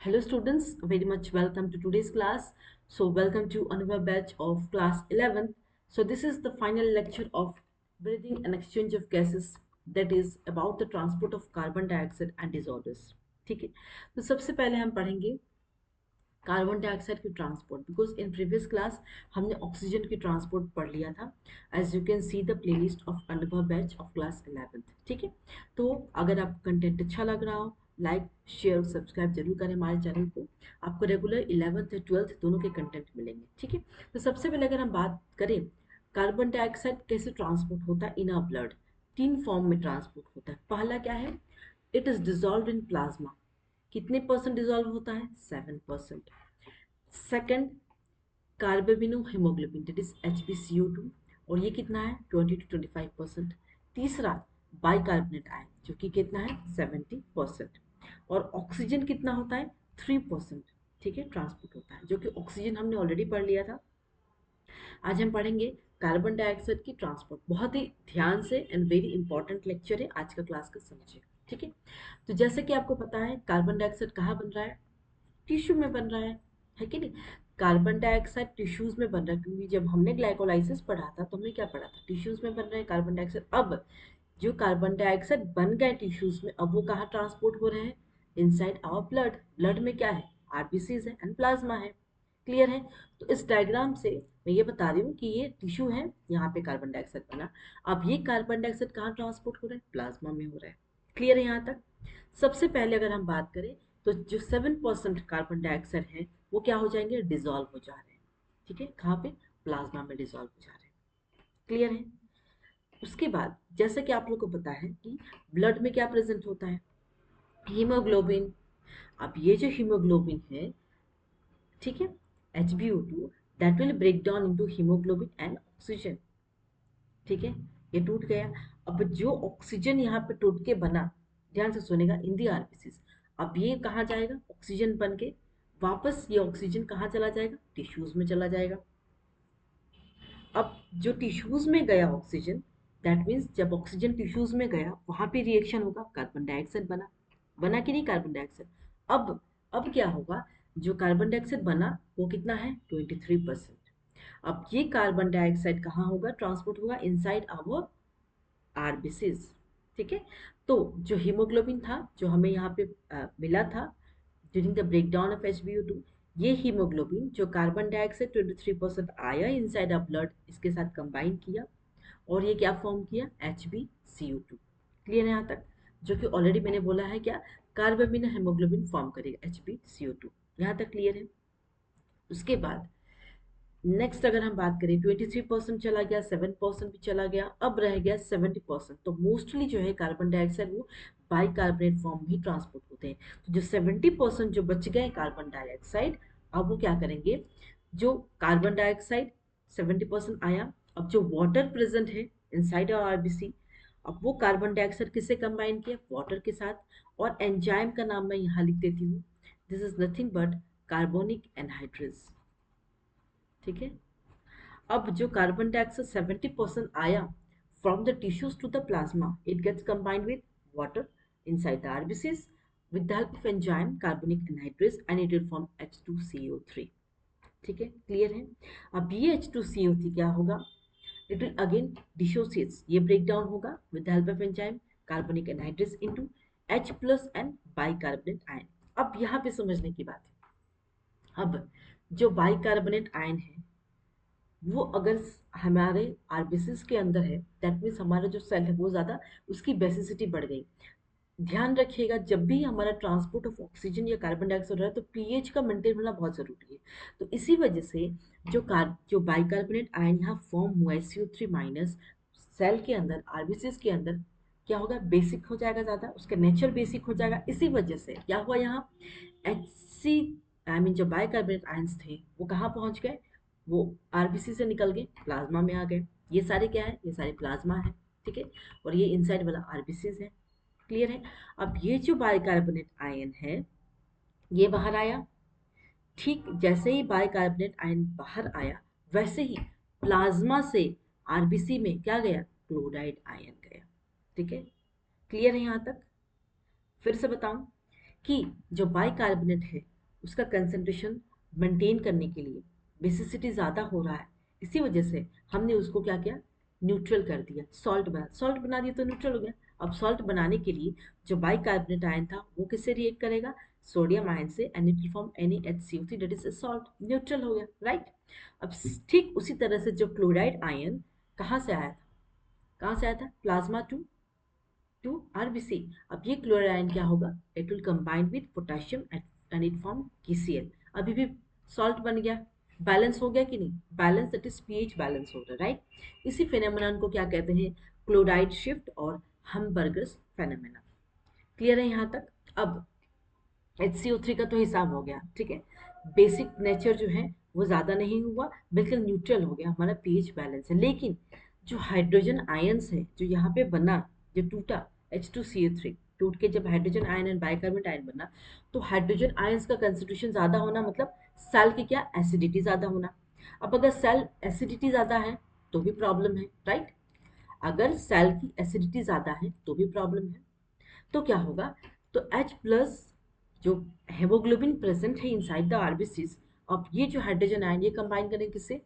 Hello students, very much welcome to today's class. So welcome to another batch of class 11th. So this is the final lecture of breathing and exchange of gases, that is about the transport of carbon dioxide and disorders. ठीक है, तो सबसे पहले हम पढ़ेंगे carbon dioxide की transport, because in previous class हमने oxygen की ट्रांसपोर्ट पढ़ लिया था. As you can see the playlist of Anubhav batch of class 11th. ठीक है, तो अगर आपको कंटेंट अच्छा लग रहा हो, लाइक शेयर सब्सक्राइब जरूर करें हमारे चैनल को. आपको रेगुलर 11th और 12th दोनों के कंटेंट मिलेंगे. ठीक है, तो सबसे पहले अगर हम बात करें कार्बन डाइऑक्साइड कैसे ट्रांसपोर्ट होता है इन अ ब्लड, तीन फॉर्म में ट्रांसपोर्ट होता है. पहला क्या है, it is dissolve in plasma. कितने परसेंट डिजॉल्व होता है? 7%. Second, carbamino haemoglobin that is HbCO2, और ये कितना है? 20 to 25%. तीसरा, बाइकार्बोनेट आयन जो कि कितना है? 70%. और ऑक्सीजन कितना होता है? 3%. ठीक है, ट्रांसपोर्ट होता है, जो कि ऑक्सीजन हमने ऑलरेडी पढ़ लिया था. आज हम पढ़ेंगे कार्बन डाइऑक्साइड की ट्रांसपोर्ट. बहुत ही ध्यान से एंड वेरी इंपॉर्टेंट लेक्चर है आज का, क्लास का समझिए. ठीक है, तो जैसे कि आपको पता है कार्बन डाइऑक्साइड कहाँ बन रहा है? टिश्यू में बन रहा है कि नहीं? कार्बन डाइऑक्साइड टिश्यूज में बन रहा है, क्योंकि जब हमने ग्लाइकोलाइसिस पढ़ा था तो हमने क्या पढ़ा था? टिश्यूज में बन रहे हैं कार्बन डाइऑक्साइड. अब जो कार्बन डाइऑक्साइड बन गए टिश्यूज में, अब वो कहाँ ट्रांसपोर्ट हो रहे हैं? Inside our blood. ब्लड में क्या है? आरबीसीज है एंड प्लाज्मा है. क्लियर है? तो इस डायग्राम से मैं ये बता रही हूँ कि ये टिश्यू है, यहाँ पे कार्बन डाइऑक्साइड बना. अब ये कार्बन डाइऑक्साइड कहाँ ट्रांसपोर्ट हो रहा है? प्लाज्मा में हो रहा है. क्लियर है यहाँ तक? सबसे पहले अगर हम बात करें तो जो 7% कार्बन डाइऑक्साइड है वो क्या हो जाएंगे? डिजॉल्व हो जा रहे हैं. ठीक है, कहाँ पे? प्लाज्मा में डिजॉल्व हो जा रहे हैं. क्लियर है? उसके बाद जैसा कि आप लोग को पता है कि ब्लड में क्या प्रेजेंट होता है? हीमोग्लोबिन. अब ये जो हीमोग्लोबिन है, ठीक है, HbO2, that will break down into haemoglobin and oxygen. ठीक है, ये टूट गया. अब जो ऑक्सीजन यहाँ पे टूट के बना, ध्यान से सुनेगा, इन दी आरबीसीज. अब ये कहाँ जाएगा? ऑक्सीजन बन के वापस ये ऑक्सीजन कहाँ चला जाएगा? टिश्यूज में चला जाएगा. अब जो टिश्यूज में गया ऑक्सीजन, दैट मीन्स जब ऑक्सीजन टिश्यूज में गया वहां पे रिएक्शन होगा, कार्बन डाइऑक्साइड बना. बना कि नहीं कार्बन डाइऑक्साइड? अब क्या होगा? जो कार्बन डाइऑक्साइड बना वो कितना है? 23%. अब ये कार्बन डाइऑक्साइड कहाँ होगा? ट्रांसपोर्ट होगा इनसाइड आवर आरबीसीज. ठीक है, तो जो हीमोग्लोबिन था जो हमें यहाँ पे मिला था during the breakdown of HbO2, ये हीमोग्लोबिन जो कार्बन डाइऑक्साइड 23% आया इनसाइड ऑफ ब्लड, इसके साथ कंबाइन किया और ये क्या फॉर्म किया? HbCO2. क्लियर है यहाँ तक? जो कि ऑलरेडी मैंने बोला है क्या? कार्बोबिनो हेमोग्लोबिन फॉर्म करेगा HbCO2. यहाँ तक क्लियर है? उसके बाद नेक्स्ट अगर हम बात करें, 23% चला गया, 7% भी चला गया, अब रह गया 70%. तो मोस्टली जो है कार्बन डाइऑक्साइड वो बाइकार्बोनेट फॉर्म में ही ट्रांसपोर्ट होते हैं. तो जो 70% जो बच गए कार्बन डाइऑक्साइड, अब वो क्या करेंगे? जो कार्बन डाइऑक्साइड 70% आया, अब जो वाटर प्रेजेंट है इनसाइड और आरबीसी, अब वो कार्बन डाइऑक्साइड किससे कंबाइन किया? वाटर के साथ. और एंजाइम का नाम मैं यहाँ लिख देती हूँ. This is nothing but carbonic anhydrase. ठीक है, अब जो कार्बन डाइऑक्साइड 70% आया from the tissues to the plasma, it gets combined with water inside the RBCs with the help of enzyme carbonic anhydrase and it will form H2CO3. ठीक है, clear है? अब ये H2CO3 क्या होगा? इट विल अगेन डिसोसिएट्स, ये break down होगा with the help of enzyme carbonic anhydrase into H plus and bicarbonate ion. अब यहाँ पे समझने की बात है. अब जो बाइकार्बोनेट आयन है वो अगर हमारे आरबीसीज के अंदर है, दैट मीन्स हमारा जो सेल है वो ज़्यादा उसकी बेसिसिटी बढ़ गई. ध्यान रखिएगा, जब भी हमारा ट्रांसपोर्ट ऑफ ऑक्सीजन या कार्बन डाइऑक्साइड हो रहा है तो पीएच का मेंटेन होना बहुत ज़रूरी है. तो इसी वजह से जो बाइकार्बोनेट आयन यहाँ फॉर्म हुआ है CO3 माइनस, सेल के अंदर आरबीसीज के अंदर क्या होगा? बेसिक हो जाएगा, ज़्यादा उसका नेचर बेसिक हो जाएगा. इसी वजह से क्या हुआ यहाँ? एच सी, आई मीन जो बाइकार्बोनेट आयंस थे वो कहाँ पहुंच गए? वो आरबीसी से निकल गए, प्लाज्मा में आ गए. ये सारे क्या है? ये सारे प्लाज्मा है. ठीक है, और ये इनसाइड वाला आरबीसीज है. क्लियर है? अब ये जो बाइकार्बोनेट आयन है ये बाहर आया. ठीक जैसे ही बाइकार्बोनेट आयन बाहर आया, वैसे ही प्लाज्मा से आरबीसी में क्या गया? क्लोराइड आयन गया. ठीक है, क्लियर है यहाँ तक? फिर से बताऊं कि जो बाइकार्बोनेट है उसका कंसंट्रेशन मेंटेन करने के लिए बेसिसिटी ज़्यादा हो रहा है, इसी वजह से हमने उसको क्या किया, न्यूट्रल कर दिया, सॉल्ट बना दिया तो न्यूट्रल हो गया। अब सॉल्ट बनाने के लिए जो बाइकार्बोनेट आयन था वो किससे रिएक्ट करेगा, सोडियम आयन से, and it will form NaHCO3 that is salt, neutral हो गया, राइट। अब ठीक उसी तरह से जो क्लोराइड आयन कहाँ से आया था, कहाँ से आया था, प्लाज्मा टू RBC। अब ये क्लोराइड आयन क्या होगा, it will combine with potassium and it form KCl, अभी भी सॉल्ट बन गया, बैलेंस हो गया कि नहीं, balance that is pH balance हो रहा है, राइट। इसी फेनोमेनन को क्या कहते हैं, क्लोराइड शिफ्ट और हमबर्गर्स फेनोमेनन। क्लियर है यहाँ तक। अब HCO3 का तो हिसाब हो गया, ठीक है, बेसिक नेचर जो है वो ज़्यादा नहीं हुआ, बिल्कुल न्यूट्रल हो गया, हमारा पीएच बैलेंस है। लेकिन जो हाइड्रोजन आयंस है जो यहाँ पे बना, जो टूटा H2CO3 टूट के जब hydrogen ion and bicarbonate ion बना, तो हाइड्रोजन आयंस का कंसंट्रेशन ज़्यादा होना मतलब सेल की क्या, एसिडिटी ज़्यादा होना। अब अगर सेल एसिडिटी ज़्यादा है तो भी प्रॉब्लम है, राइट। अगर सेल की एसिडिटी ज़्यादा है तो भी प्रॉब्लम है। तो क्या होगा, तो H प्लस जो हेमोग्लोबिन प्रेजेंट है इनसाइड द आरबीसीज, अब ये जो हाइड्रोजन आयन ये कंबाइन करेंगे किससे,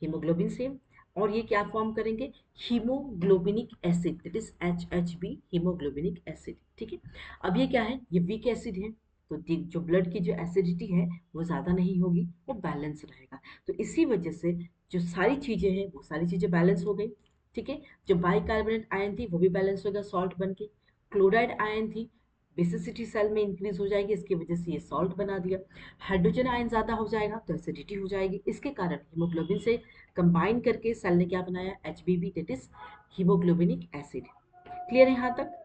हीमोग्लोबिन से, और ये क्या फॉर्म करेंगे, haemoglobinic acid that is HHB, haemoglobinic acid, ठीक है। अब ये क्या है, ये वीक एसिड है, तो जो ब्लड की जो एसिडिटी है वो ज़्यादा नहीं होगी, वो बैलेंस रहेगा। तो इसी वजह से जो सारी चीज़ें हैं वो सारी चीज़ें बैलेंस हो गई, ठीक है। जो बाइकार्बोनेट आयन थी वो भी बैलेंस हो गया सॉल्ट बन के, क्लोराइड आयन थी, बेसिसिटी सेल में इंक्रीज हो जाएगी, इसकी वजह से ये सॉल्ट बना दिया। हाइड्रोजन आयन ज़्यादा हो जाएगा तो एसिडिटी हो जाएगी, इसके कारण हीमोग्लोबिन से कंबाइन करके सेल ने क्या बनाया, HBB that is haemoglobinic acid. Clear है यहाँ तक,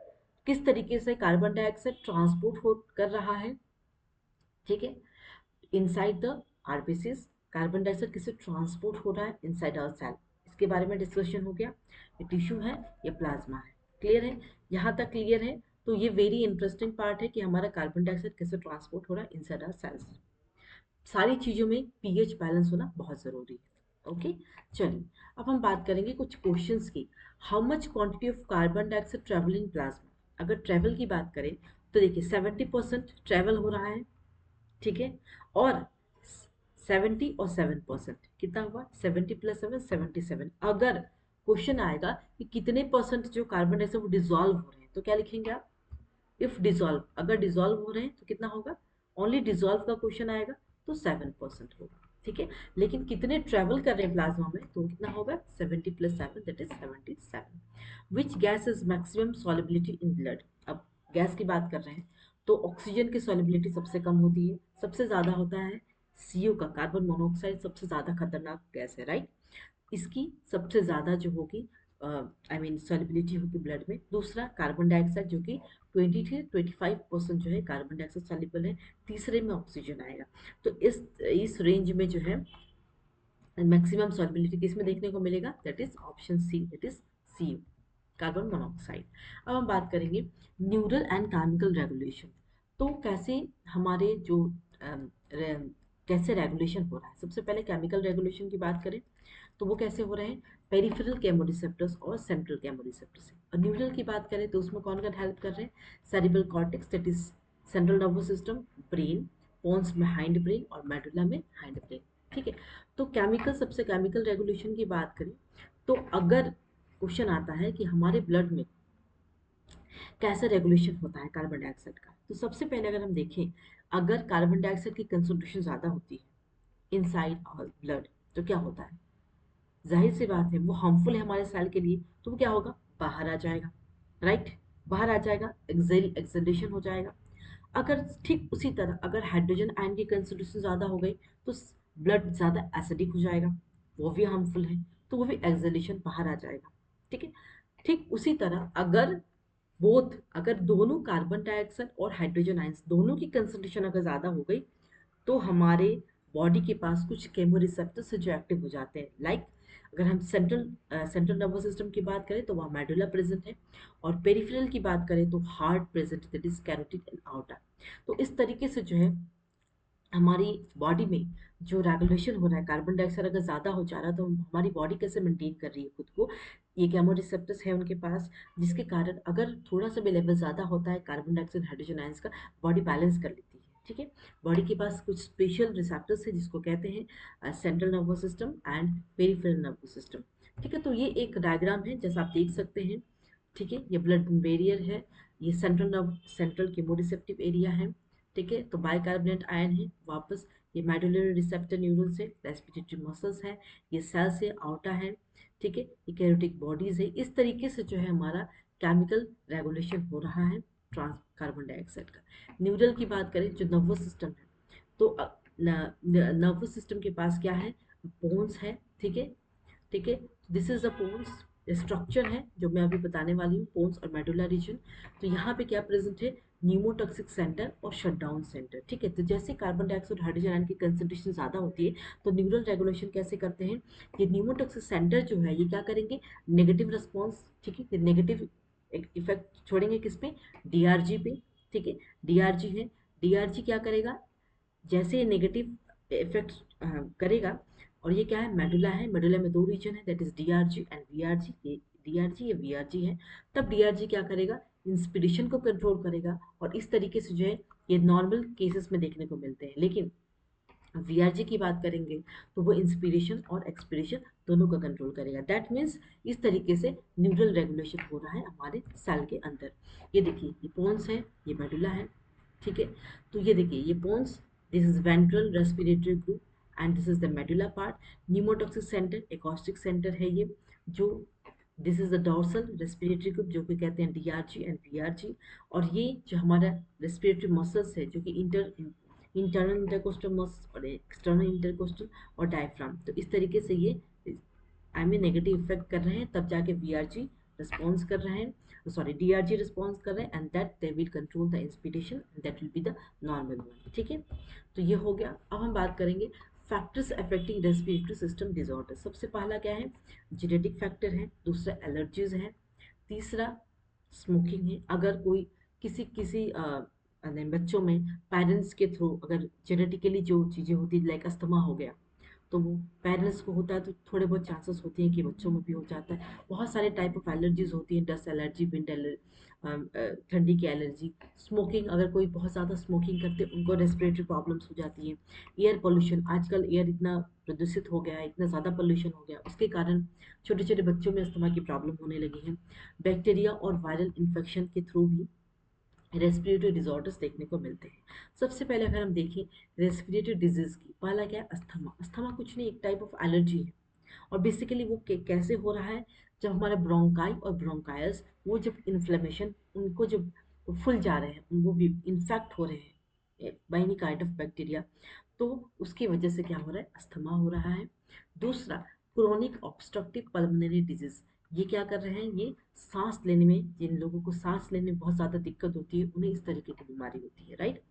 किस तरीके से कार्बन डाइऑक्साइड ट्रांसपोर्ट हो कर रहा है, ठीक है, inside the RBCs carbon dioxide किससे ट्रांसपोर्ट हो रहा है, इनसाइड आवर सेल, इसके बारे में डिस्कशन हो गया। ये टिश्यू है, ये प्लाज्मा है, क्लियर है, यहाँ तक क्लियर है। तो ये वेरी इंटरेस्टिंग पार्ट है कि हमारा कार्बन डाइऑक्साइड कैसे ट्रांसपोर्ट हो रहा है इनसाइड आवर सेल्स। सारी चीज़ों में पीएच बैलेंस होना बहुत ज़रूरी है, ओके। चलिए अब हम बात करेंगे कुछ क्वेश्चंस की। How much quantity of carbon dioxide travel in plasma, अगर ट्रेवल की बात करें तो देखिए 70% ट्रेवल हो रहा है, ठीक है, और 70 और 7% कितना हुआ, 70 + 7 77। अगर क्वेश्चन आएगा कि कितने परसेंट जो कार्बन डाइऑक्साइड वो डिजॉल्व हो रहे हैं, तो क्या लिखेंगे आप, इफ डिजॉल्व, अगर डिजॉल्व हो रहे हैं तो कितना होगा, ओनली डिजॉल्व का क्वेश्चन आएगा तो 7% होगा, ठीक है। लेकिन कितने ट्रेवल कर रहे हैं प्लाज्मा में तो कितना होगा, 70 + 7 that is 77। Which gas is maximum solubility in blood, अब गैस की बात कर रहे हैं तो ऑक्सीजन की सॉलिबिलिटी सबसे कम होती है, सबसे ज़्यादा होता है CO का, कार्बन मोनोऑक्साइड सबसे ज़्यादा खतरनाक गैस है, राइट। इसकी सबसे ज़्यादा जो होगी आई मीन सॉलिबिलिटी होगी ब्लड में। दूसरा कार्बन डाइऑक्साइड जो कि 20 से 25% जो है कार्बन डाइऑक्साइड सॉल्युबल है। तीसरे में ऑक्सीजन आएगा। तो इस रेंज में जो है मैक्सिमम सॉल्युबिलिटी किस में देखने को मिलेगा, that is option C, that is CO, carbon monoxide. अब हम बात करेंगे न्यूरल एंड केमिकल रेगुलेशन, तो कैसे हमारे जो कैसे रेगुलेशन हो रहा है। सबसे पहले केमिकल रेगुलेशन की बात करें तो वो कैसे हो रहे हैं, पेरिफेरल केमोरिसेप्टर्स और सेंट्रल केमोरिसेप्टर्स। और न्यूरल की बात करें तो उसमें कौन कौन हेल्प कर रहे हैं, cerebral cortex that is central nervous system, brain, pons में हाइंड ब्रेन और मेडुला में हाइंड ब्रेन, ठीक है। तो केमिकल, सबसे केमिकल रेगुलेशन की बात करें तो अगर क्वेश्चन आता है कि हमारे ब्लड में कैसे रेगुलेशन होता है कार्बन डाइऑक्साइड का, तो सबसे पहले अगर हम देखें, अगर कार्बन डाइऑक्साइड की कंसंट्रेशन ज़्यादा होती है इनसाइड आवर ब्लड तो क्या होता है, जाहिर सी बात है वो हार्मफुल है हमारे सेल के लिए, तो वो क्या होगा, बाहर आ जाएगा, राइट, बाहर आ जाएगा, एक्सेलेशन हो जाएगा। अगर ठीक उसी तरह अगर हाइड्रोजन आयन की कंसंट्रेशन ज़्यादा हो गई तो ब्लड ज़्यादा एसिडिक हो जाएगा, वो भी हार्मफुल है, तो वो भी एक्सेलेशन बाहर आ जाएगा, ठीक है। ठीक उसी तरह अगर दोनों कार्बन डाइऑक्साइड और हाइड्रोजन आयंस दोनों की कंसंट्रेशन अगर ज़्यादा हो गई तो हमारे बॉडी के पास कुछ केमो रिसेप्टर्स जो एक्टिव हो जाते हैं, लाइक अगर हम सेंट्रल नर्वस सिस्टम की बात करें तो वहाँ मेडुला प्रेजेंट है, और पेरिफेरल की बात करें तो हार्ट प्रेजेंट है that is carotid and outta. तो इस तरीके से जो है हमारी बॉडी में जो रेगुलेशन हो रहा है, कार्बन डाइऑक्साइड अगर ज़्यादा हो जा रहा है तो हमारी बॉडी कैसे मेंटेन कर रही है खुद को, ये केमो रिसेप्टर्स है उनके पास, जिसके कारण अगर थोड़ा सा भी लेवल ज़्यादा होता है कार्बन डाइऑक्साइड हाइड्रोजन आयंस का, बॉडी बैलेंस कर लेती है, ठीक है। बॉडी के पास कुछ स्पेशल रिसेप्टर्स है जिसको कहते हैं central nervous system and peripheral nervous system. ठीक है, तो ये एक डायग्राम है जैसा आप देख सकते हैं। ठीक है, ये ब्लड बैरियर है, ये सेंट्रल केमोरिसेप्टिव एरिया है। ठीक है, तो बाइकार्बोनेट आयन है वापस, ये मेडुलरी रिसेप्टर न्यूरॉन्स है, रेस्पिरेटरी मसल्स है, ये सेल्स है, आउटा है। ठीक है, ये कैरोटिक बॉडीज है। इस तरीके से जो है हमारा केमिकल रेगुलेशन हो रहा है ट्रांस कार्बन डाइऑक्साइड का। न्यूरल की बात करें जो नर्वस सिस्टम है, तो नर्वस सिस्टम के पास क्या है, बोन्स है। ठीक है, ठीक है, this is the pons structure है जो मैं अभी बताने वाली हूँ, पोन्स और मेडुला रीजन। तो यहाँ पे क्या प्रेजेंट है, न्यूमोटॉक्सिक सेंटर और शटडाउन सेंटर। ठीक है, तो जैसे कार्बन डाइऑक्साइड हाइड्रोजन आयन की कंसंट्रेशन ज़्यादा होती है तो न्यूरल रेगुलेशन कैसे करते हैं, ये न्यूमोटॉक्सिक सेंटर जो है ये क्या करेंगे, नेगेटिव रिस्पॉन्स, ठीक है, ये नेगेटिव इफेक्ट छोड़ेंगे किस पे, डीआरजी पे। ठीक है, डीआरजी है, डीआरजी क्या करेगा, जैसे नेगेटिव इफेक्ट करेगा। और ये क्या है, मेडुला है, मेडुला में दो रीजन है, दैट इज डीआरजी एंड वीआरजी। ये डीआरजी ये वीआरजी है। तब डीआरजी क्या करेगा, इंस्पिरेशन को कंट्रोल करेगा, और इस तरीके से जो है ये नॉर्मल केसेस में देखने को मिलते हैं। लेकिन वीआरजी की बात करेंगे तो वो इंस्पिरेशन और एक्सपिरेशन दोनों का कंट्रोल करेगा। दैट मीन्स इस तरीके से न्यूरल रेगुलेशन हो रहा है हमारे सेल के अंदर। ये देखिए, ये पोन्स है, ये मेडुला है। ठीक है, तो ये देखिए ये pons, this is ventral respiratory group and this is the medulla part. Pneumotaxic centre acoustic centre है ये, जो this is the dorsal respiratory group जो कि कहते हैं डीआरजी एंड वीआरजी। और ये जो हमारा रेस्पिरेटरी मसल्स है जो कि इंटरनल इंटरकोस्टल मसल्स और एक्सटर्नल इंटरकोस्टल और डायफ्राम, तो इस तरीके से ये आई मीन नेगेटिव इफेक्ट कर रहे हैं, तब जाके वीआरजी रिस्पॉन्स कर रहे हैं, सॉरी डीआरजी रिस्पॉन्स कर रहे हैं, and that they will control the inspiration, that will be the normal one. ठीक है, तो ये हो गया। अब हम बात करेंगे factors affecting respiratory system disorder. सबसे पहला क्या है, जेनेटिक फैक्टर है, दूसरा एलर्जीज है, तीसरा स्मोकिंग है। अगर कोई किसी किसी बच्चों में पेरेंट्स के थ्रू अगर जेनेटिकली जो चीज़ें होती लाइक अस्थमा हो गया, तो वो पेरेंट्स को होता है तो थोड़े बहुत चांसेस होते हैं कि बच्चों में भी हो जाता है। बहुत सारे टाइप ऑफ एलर्जीज होती हैं, डस्ट एलर्जी, विंड एलर्जी, ठंडी की एलर्जी। स्मोकिंग, अगर कोई बहुत ज़्यादा स्मोकिंग करते हैं उनको रेस्पिरेटरी प्रॉब्लम्स हो जाती हैं। एयर पोल्यूशन, आजकल एयर इतना प्रदूषित हो गया है, इतना ज़्यादा पोल्यूशन हो गया, उसके कारण छोटे छोटे बच्चों में अस्थमा की प्रॉब्लम होने लगी है। बैक्टीरिया और वायरल इन्फेक्शन के थ्रू भी रेस्पिरेटरी डिसऑर्डर्स देखने को मिलते हैं। सबसे पहले अगर हम देखें रेस्पिरेटरी डिजीज की, पहला क्या है, अस्थमा। अस्थमा कुछ नहीं, एक टाइप ऑफ एलर्जी है। और बेसिकली वो कैसे हो रहा है, जब हमारे ब्रोंकाई और ब्रोंकायल्स वो जब इन्फ्लेमेशन उनको जब फूल जा रहे हैं, वो भी इन्फेक्ट हो रहे हैं by any kind of bacteria, तो उसकी वजह से क्या हो रहा है, अस्थमा हो रहा है। दूसरा, क्रोनिक ऑब्स्ट्रक्टिव पल्मोनरी डिजीज, ये क्या कर रहे हैं, ये सांस लेने में, जिन लोगों को सांस लेने में बहुत ज़्यादा दिक्कत होती है उन्हें इस तरीके की बीमारी होती है, right.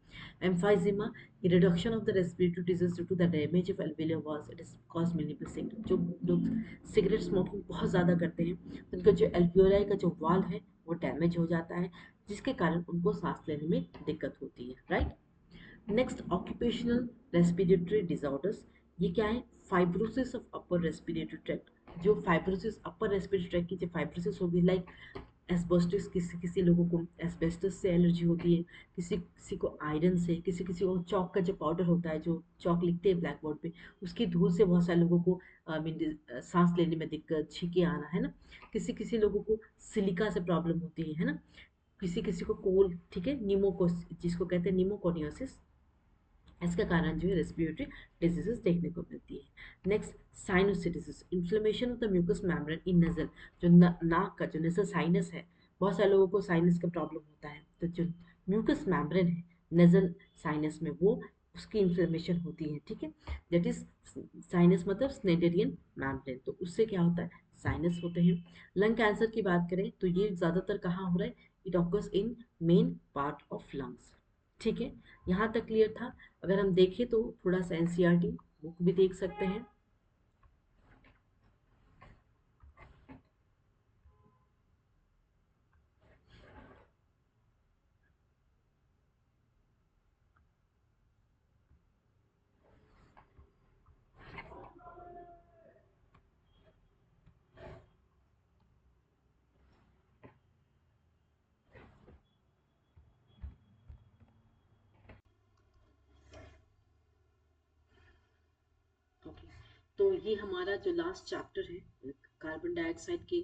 Emphysema, reduction of the respiratory disease due to the damage of alveolar walls, it is cause multiple cigarette. जो लोग सिगरेट स्मोकिंग बहुत ज़्यादा करते हैं उनका जो एल्वियोलाई का जो वॉल है वो डैमेज हो जाता है, जिसके कारण उनको सांस लेने में दिक्कत होती है, right. Next, occupational respiratory disorders, ये क्या है, fibrosis of upper respiratory tract. जो फाइब्रोसिस अपर रेस्पिरेटरी ट्रैक्ट की जो फाइब्रोसिस होगी, लाइक एस्बेस्टस, किसी किसी लोगों को एस्बेस्टस से एलर्जी होती है, किसी किसी को आयरन से, किसी किसी को चौक का जो पाउडर होता है, जो चौक लिखते हैं ब्लैक बोर्ड पे, उसकी धूल से बहुत सारे लोगों को सांस लेने में दिक्कत, छींके आना, है ना। किसी किसी लोगों को सिलिका से प्रॉब्लम होती है ना। किसी किसी को कोल, ठीक है, निमोकोस जिसको कहते हैं निमोकोनियोसिस, इसका कारण जो है रेस्पिरेटरी डिजीजेस देखने को मिलती है। Next, sinusitis, inflammation of the mucous membrane in nasal, जो नाक का जो नजल साइनस है, बहुत सारे लोगों को साइनस का प्रॉब्लम होता है, तो जो म्यूकस मेम्ब्रेन है नजल साइनस में, वो उसकी इन्फ्लेमेशन होती है, ठीक है। दैट इज साइनस मतलब स्नेडरियन मेम्ब्रेन, तो उससे क्या होता है, साइनस होते हैं। लंग कैंसर की बात करें तो ये ज़्यादातर कहाँ हो रहा है, it occurs in main part of lungs. ठीक है, यहाँ तक क्लियर था। अगर हम देखें तो थोड़ा सा एनसीईआरटी बुक भी देख सकते हैं। तो ये हमारा जो लास्ट चैप्टर है कार्बन डाइऑक्साइड के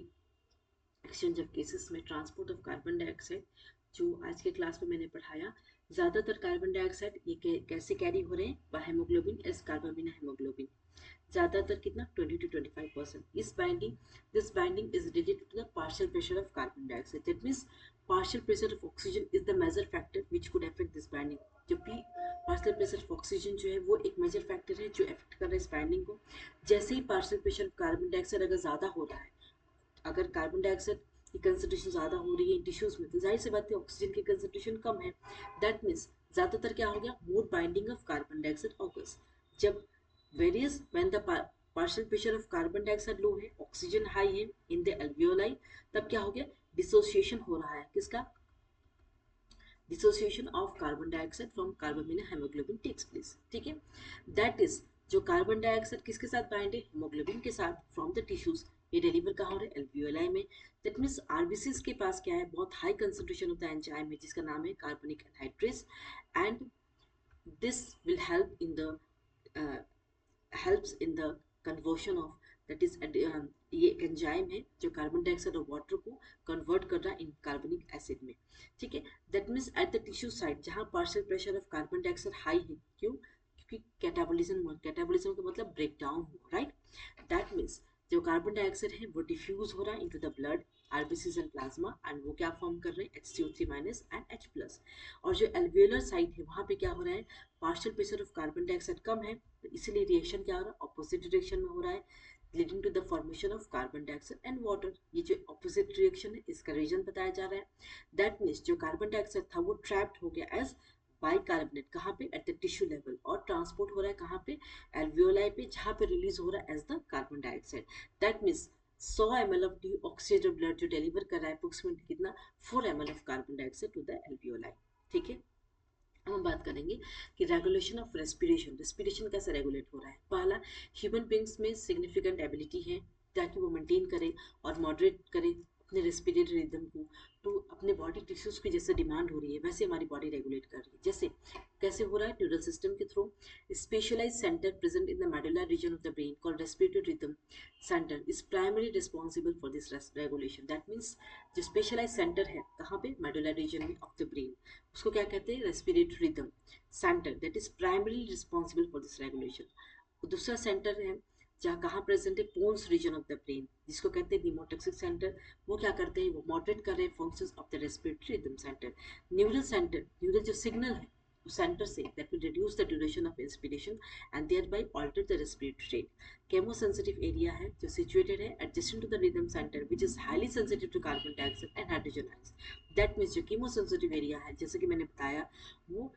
एक्सचेंज ऑफ केसेस में ट्रांसपोर्ट ऑफ कार्बन डाइऑक्साइड, जो आज के क्लास में मैंने पढ़ाया। ज़्यादातर कार्बन डाइऑक्साइड ये कैसे कैरी हो रहे हैं, by haemoglobin as carbamino haemoglobin. ज़्यादातर कितना 20 to 25%। इस binding this binding is related to the partial pressure of carbon dioxide. That means partial pressure of oxygen is the major factor which could affect this binding. जबकि partial pressure of oxygen जो है वो एक major factor है जो affect कर रहा है इस बाइंडिंग को। जैसे ही partial pressure of carbon dioxide अगर ज़्यादा हो रहा है, अगर कार्बन डाइऑक्साइड की कंसंट्रेशन ज़्यादा हो रही है टिश्यूज में, तो जाहिर सी बात है ऑक्सीजन की कंसंट्रेशन कम है। दैट मीन्स ज़्यादातर क्या हो गया, more binding of carbon dioxide occurs. जब various when the partial pressure of carbon dioxide low है, ऑक्सीजन हाई है इन द एल्वियोलाई, तब क्या हो गया, डिसोसिएशन हो रहा है। किसका, dissociation of carbon dioxide from carbamino haemoglobin takes place. ठीक है, दैट इज जो कार्बन डाइऑक्साइड किसके साथ बाइंड है, हेमोग्लोबिन के साथ फ्रॉम द टिश्यूज। ये डिलीवर कहाँ हो रहा है, एल्वियोलाई में। दैट मीन्स आरबीसीज के पास क्या है, बहुत हाई कंसंट्रेशन होता है एंजाइम में जिसका नाम है कार्बनिक anhydrase. And this will help in the helps in the conversion of that is ये एक एंजाइम है जो कार्बन डाइऑक्साइड और वाटर को कन्वर्ट कर रहा है इन कार्बनिक एसिड में। ठीक है, that means at the tissue side जहाँ partial pressure of carbon dioxide high है, क्यों, क्योंकि कैटाबोलिज्म का मतलब ब्रेक डाउन हो, राइट। दैट मीन्स जो कार्बन डाइऑक्साइड है वो डिफ्यूज हो रहा है into the blood, RBCs and plasma, and वो क्या फॉर्म कर रहे हैं, HCO3 माइनस एंड H+। और जो एल्वियोलर साइड है वहाँ पे क्या हो रहा है, partial pressure of carbon dioxide कम है, तो इसीलिए रिएक्शन क्या हो रहा है, ऑपोजिट डायरेक्शन में हो रहा है, leading to the formation of carbon dioxide and water. ये जो ऑपोजिट रिएक्शन है इसका रीजन बताया जा रहा है। दैट मीन्स जो कार्बन डाइऑक्साइड था वो ट्रैप्ड हो गया एज बाइकार्बोनेट, कहाँ पे, एट द टिश्यू लेवल, और ट्रांसपोर्ट हो रहा है कहाँ पे, एल्वियोलाई पे, जहाँ पे रिलीज हो रहा है as the carbon dioxide. That means 100 ml of deoxygenated blood जो डिलीवर कर रहा है अप्रोक्सीमेटली कितना, 4 ml of carbon dioxide to the alveoli. ठीक है, अब हम बात करेंगे कि रेगुलेशन ऑफ रेस्पिरेशन, रेस्पिरेशन कैसे रेगुलेट हो रहा है। पहला, ह्यूमन बींग्स में सिग्निफिकेंट एबिलिटी है ताकि वो मेंटेन करे और मॉडरेट करे अपने रेस्पिरेटरी रिदम को। तो अपने बॉडी टिश्यूज की जैसे डिमांड हो रही है वैसे हमारी बॉडी रेगुलेट कर रही है। जैसे कैसे हो रहा है, न्यूरल सिस्टम के through. Specialise centre present in the medullar region of the brain called respiratory rhythm centre is primary responsible for this regulation. That means जो स्पेशलाइज सेंटर है कहाँ पे, मेडुलर रीजन में ऑफ द ब्रेन, उसको क्या कहते हैं, respiratory rhythm centre, that is primary responsible for this regulation. दूसरा सेंटर है जहाँ कहाँ प्रेजेंट है, pons region of the brain, जिसको कहते हैं निमोटॉक्सिक सेंटर। वो क्या करते हैं, वो मॉडरेट कर रहे हैं functions of the respiratory rhythm centre. Neural centre, neural जो सिग्नल है सेंटर से, that will reduce the duration of inspiration and thereby alter the respiratory rate. Chemosensitive area है जो situated है adjacent to the rhythm center which is highly sensitive to carbon dioxide and hydrogen ions. That means जो chemosensitive area है जैसे कि मैंने बताया वो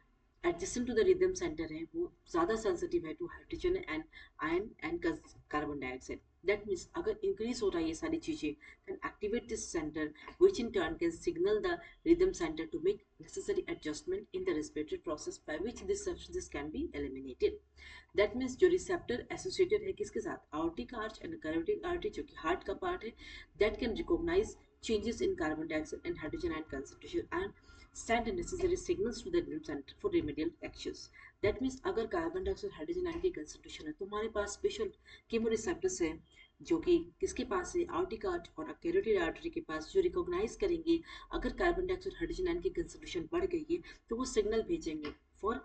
adjacent to the rhythm center है, वो ज़्यादा sensitive है to hydrogen and ion and carbon dioxide. That means अगर increase हो रहा है ये सारी चीज़ें, then activate this center which in turn can signal the rhythm center to make necessary adjustment in the respiratory process by which these substances can be eliminated. That means जो receptor associated है किसके साथ, aortic arch and carotid artery जो कि heart का part है, that can recognize changes in carbon dioxide and hydrogen ion concentration and send the necessary signals to the rhythm center for remedial actions. That means अगर carbon dioxide hydrogen ion की concentration है तो हमारे पास special chemoreceptors हैं जो कि किसके पास है, आर्टिक आर्ट और कैरोटिड आर्टरी के पास, जो रिकॉग्नाइज करेंगे अगर कार्बन डाइऑक्साइड हाइड्रोजन आयन की कंसंट्रेशन बढ़ गई है तो वो सिग्नल भेजेंगे फॉर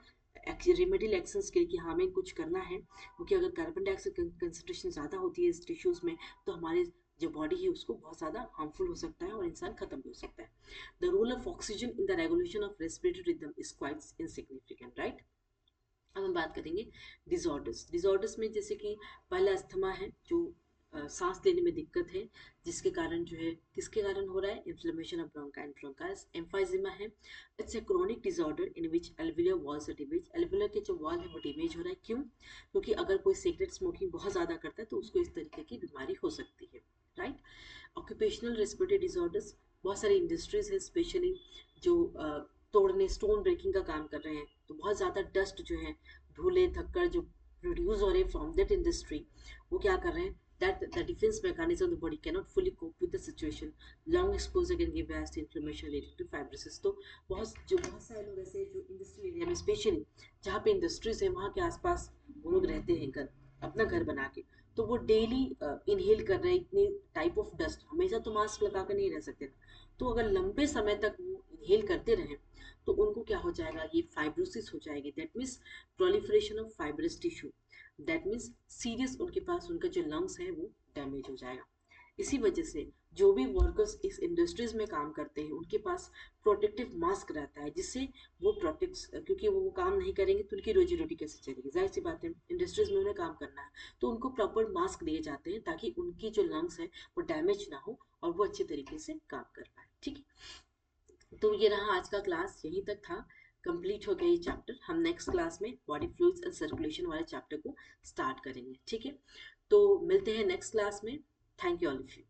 रेमेडियल एक्शंस के लिए कि हमें कुछ करना है, क्योंकि अगर कार्बन डाइऑक्साइड कंसंट्रेशन ज़्यादा होती है इस टिश्यूज़ में तो हमारे जो बॉडी है उसको बहुत ज़्यादा हार्मफुल हो सकता है और इंसान खत्म भी हो सकता है। The role of oxygen in the regulation of respiratory rhythm is quite insignificant, right. अब हम बात करेंगे डिजॉर्डर्स। डिजॉर्डर्स में जैसे कि पहला अस्थमा है जो सांस लेने में दिक्कत है, जिसके कारण जो है किसके कारण हो रहा है, inflammation of bronchi and bronchitis. Emphysema है, it's a chronic disorder in which alveolar walls are damage. Alveolar के जो वॉल है वो डैमेज हो रहा है, क्यों, क्योंकि अगर कोई सिगरेट स्मोकिंग बहुत ज़्यादा करता है तो उसको इस तरीके की बीमारी हो सकती है, राइट। ऑक्यूपेशनल रेस्पिरेटरी डिसऑर्डर्स, बहुत सारी इंडस्ट्रीज है स्पेशली जो तोड़ने स्टोन ब्रेकिंग का काम कर रहे हैं, तो बहुत ज़्यादा डस्ट जो है, धूले धक्कर जो प्रोड्यूस हो रहे हैं फ्रॉम दैट इंडस्ट्री, वो क्या कर रहे हैं, that the defense mechanism of the body cannot fully cope with the situation. Long exposure can give rise to inflammation leading to fibrosis. तो बहुत सारे लोग ऐसे जो इंडस्ट्रियल एरिया में स्पेशली जहाँ पे इंडस्ट्रीज है वहाँ के आसपास वो लोग रहते हैं घर, अपना घर बना के, तो वो डेली इनहेल कर रहे हैं इतनी टाइप ऑफ डस्ट, हमेशा तो मास्क लगा कर नहीं रह सकते ना। तो अगर लंबे समय तक वो इनहेल करते रहें तो उनको क्या हो जाएगा, ये फाइब्रोसिस हो जाएगी, that means proliferation of fibrous tissue, that means serious उनके पास उनका जो लंग्स है वो डैमेज हो जाएगा। इसी वजह से जो भी वर्कर्स इस इंडस्ट्रीज में काम करते हैं उनके पास प्रोटेक्टिव मास्क रहता है, जिससे वो प्रोटेक्ट, क्योंकि वो काम नहीं करेंगे तो उनकी रोजी रोटी कैसे चलेगी, जाहिर सी बात है इंडस्ट्रीज में उन्हें काम करना है। तो उनको प्रॉपर मास्क दिए जाते हैं ताकि उनकी जो लंग्स है वो डैमेज ना हो और वो अच्छे तरीके से काम कर पाए। ठीक है, तो ये रहा आज का क्लास, यहीं तक था, कंप्लीट हो गया ये चैप्टर। हम नेक्स्ट क्लास में बॉडी फ्लूइड्स एंड सर्कुलेशन वाले चैप्टर को स्टार्ट करेंगे। ठीक है, तो मिलते हैं नेक्स्ट क्लास में। Thank you all of you.